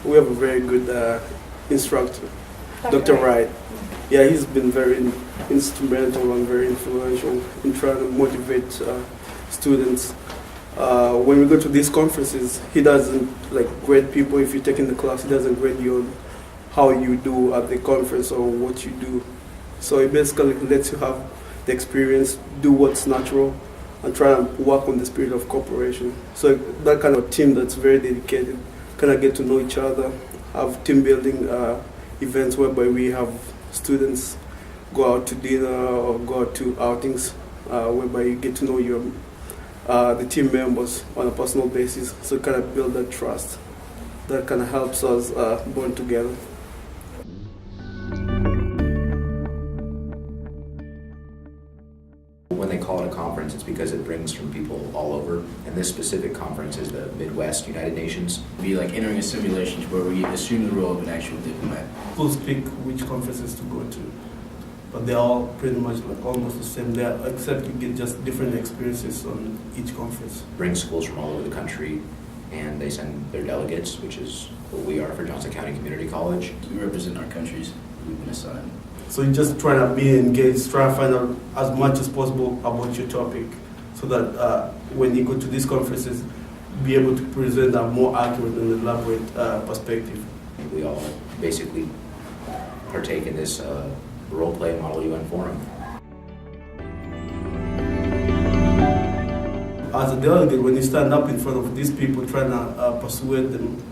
We have a very good instructor, Dr. Wright. Yeah, he's been very instrumental and very influential in trying to motivate students. When we go to these conferences, he doesn't grade people. If you're taking the class, he doesn't grade you on how you do at the conference or what you do. So it basically lets you have the experience, do what's natural, and try and work on the spirit of cooperation. So that kind of team that's very dedicated, kind of get to know each other, have team building events whereby we have students go out to dinner or go out to outings whereby you get to know your the team members on a personal basis. So kind of build that trust. That kind of helps us bond together. When they call it a conference, it's because it brings from people all over. And this specific conference is the Midwest United Nations. It'd be like entering a simulation where we assume the role of an actual diplomat. People pick which conferences to go to, but they're all pretty much almost the same there, except you get just different experiences on each conference. Bring schools from all over the country, and they send their delegates, which is what we are for Johnson County Community College. We represent our countries we've been assigned. So you just try to be engaged, try to find out as much as possible about your topic, so that when you go to these conferences, be able to present a more accurate and elaborate perspective. We all basically partake in this role-play Model UN Forum. As a delegate, when you stand up in front of these people trying to persuade them,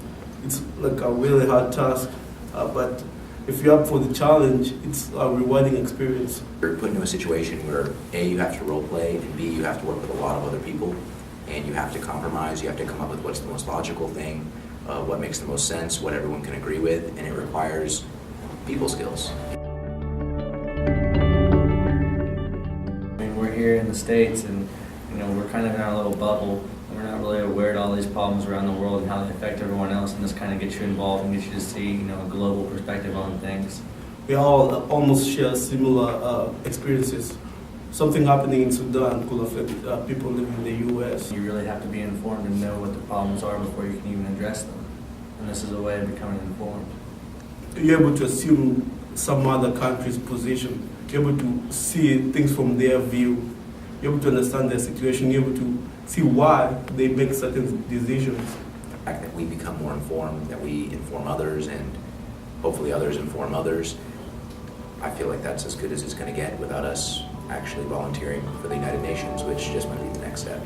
it's like a really hard task, but if you're up for the challenge, it's a rewarding experience. You're put into a situation where A, you have to role play, and B, you have to work with a lot of other people, and you have to compromise, you have to come up with what's the most logical thing, what makes the most sense, what everyone can agree with, and it requires people skills. I mean, we're here in the States, and we're kind of in our little bubble. We're not really aware of all these problems around the world and how they affect everyone else, and this kind of gets you involved and gets you to see, a global perspective on things. We all almost share similar experiences. Something happening in Sudan could affect people living in the U.S. You really have to be informed and know what the problems are before you can even address them, and this is a way of becoming informed. You're able to assume some other country's position. You're able to see things from their view. You're able to understand their situation. You're able to see why they make certain decisions. The fact that we become more informed, that we inform others, and hopefully others inform others, I feel like that's as good as it's going to get without us actually volunteering for the United Nations, which just might be the next step.